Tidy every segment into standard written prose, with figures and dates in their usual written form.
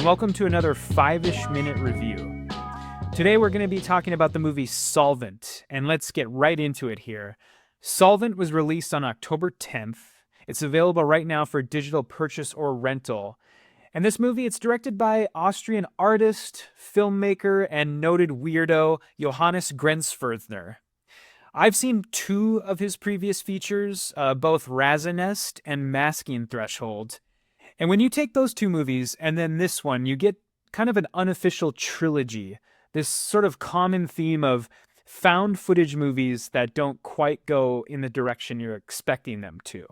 and welcome to another 5-ish minute review. Today we're going to be talking about the movie Solvent, and let's get right into it here. Solvent was released on October 10th. It's available right now for digital purchase or rental. And this movie, it's directed by Austrian artist, filmmaker, and noted weirdo Johannes Grenzfurthner. I've seen 2 of his previous features, both Razanest and Masking Threshold. And when you take those 2 movies and then this one, you get kind of an unofficial trilogy, this sort of common theme of found footage movies that don't quite go in the direction you're expecting them to.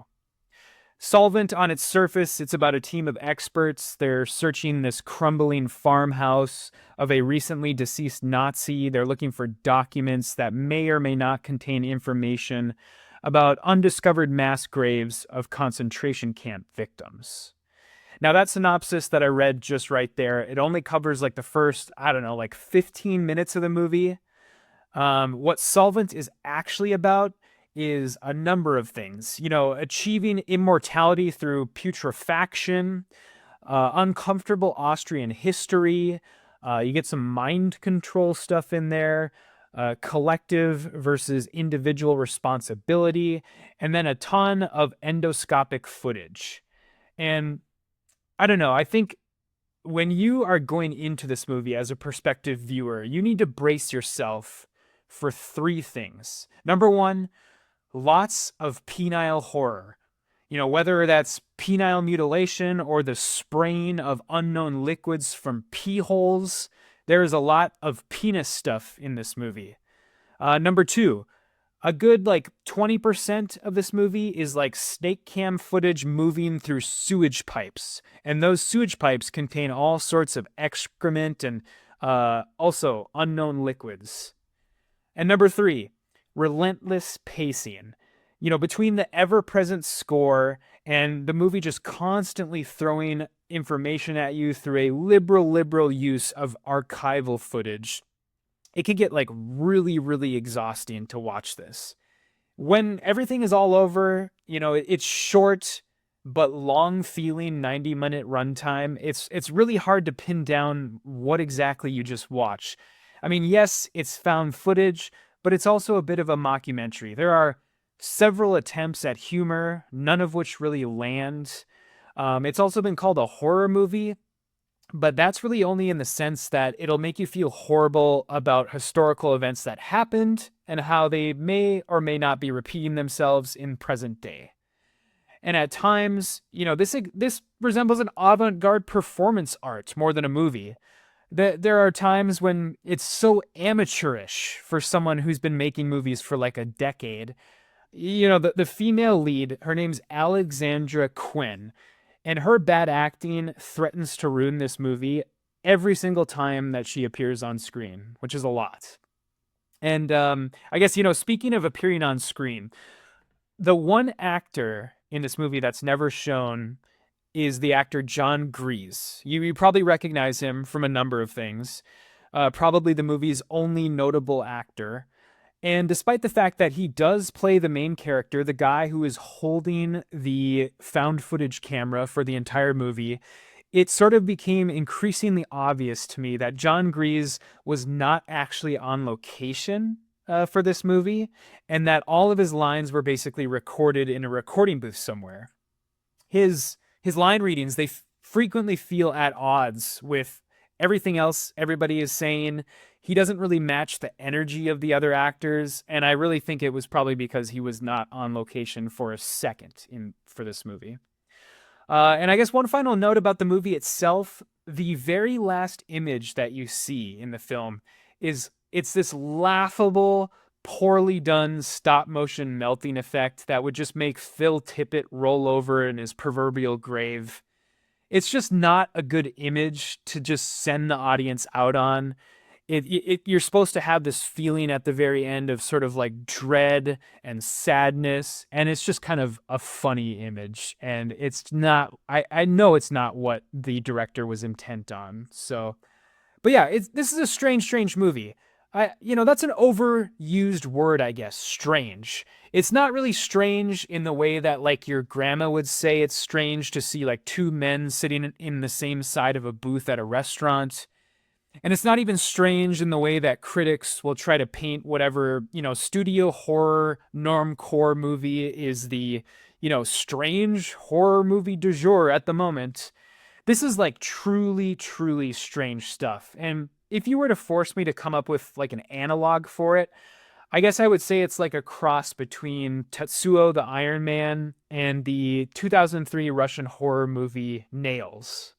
Solvent, on its surface, it's about a team of experts. They're searching this crumbling farmhouse of a recently deceased Nazi. They're looking for documents that may or may not contain information about undiscovered mass graves of concentration camp victims. Now, that synopsis that I read just right there, it only covers like the first, 15 minutes of the movie. What Solvent is actually about is a number of things. Achieving immortality through putrefaction, uncomfortable Austrian history. You get some mind control stuff in there, collective versus individual responsibility, and then a ton of endoscopic footage. And I don't know, I think when you are going into this movie as a prospective viewer, you need to brace yourself for 3 things. Number 1, lots of penile horror. Whether that's penile mutilation or the spraying of unknown liquids from pee holes, there is a lot of penis stuff in this movie. Number 2, a good 20% of this movie is snake cam footage moving through sewage pipes. And those sewage pipes contain all sorts of excrement and also unknown liquids. And number 3, relentless pacing. Between the ever-present score and the movie just constantly throwing information at you through a liberal use of archival footage, it can get really, really exhausting to watch this. When everything is all over, it's short but long feeling 90-minute runtime. It's really hard to pin down what exactly you just watch. I mean, yes, it's found footage, but it's also a bit of a mockumentary. There are several attempts at humor, none of which really land. It's also been called a horror movie, but that's really only in the sense that it'll make you feel horrible about historical events that happened and how they may or may not be repeating themselves in present day. And at times, this resembles an avant-garde performance art more than a movie. There are times when it's so amateurish for someone who's been making movies for a decade. The female lead, her name's Alexandra Quinn, and her bad acting threatens to ruin this movie every single time that she appears on screen, which is a lot. And I guess, speaking of appearing on screen, the one actor in this movie that's never shown is the actor John Grease. You probably recognize him from a number of things, probably the movie's only notable actor. And despite the fact that he does play the main character, the guy who is holding the found footage camera for the entire movie, it sort of became increasingly obvious to me that John Grease was not actually on location for this movie, and that all of his lines were basically recorded in a recording booth somewhere. His line readings, they frequently feel at odds with everything else everybody is saying. He doesn't really match the energy of the other actors, and I really think it was probably because he was not on location for a second for this movie. And I guess one final note about the movie itself, the very last image that you see in the film it's this laughable, poorly done stop-motion melting effect that would just make Phil Tippett roll over in his proverbial grave. It's just not a good image to just send the audience out on. You're supposed to have this feeling at the very end of sort of dread and sadness, and it's just kind of a funny image, and it's not, I know it's not what the director was intent on. So, but yeah, this is a strange movie. That's an overused word, I guess, strange. It's not really strange in the way that, like, your grandma would say it's strange to see, like, two men sitting in the same side of a booth at a restaurant. And it's not even strange in the way that critics will try to paint whatever, studio horror normcore movie is the, strange horror movie du jour at the moment. This is like truly, truly strange stuff. And if you were to force me to come up with like an analog for it, I guess I would say it's like a cross between Tetsuo the Iron Man and the 2003 Russian horror movie Nails.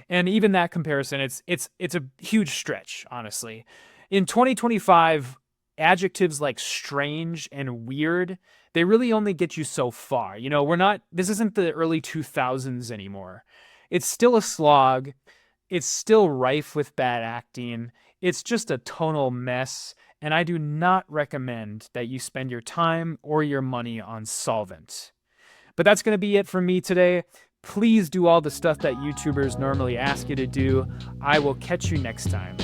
And even that comparison, it's a huge stretch, honestly. In 2025, adjectives like strange and weird, they really only get you so far. We're not this isn't the early 2000s anymore. It's still a slog. It's still rife with bad acting. It's just a tonal mess, and I do not recommend that you spend your time or your money on Solvent. But that's going to be it for me today. Please do all the stuff that YouTubers normally ask you to do. I will catch you next time.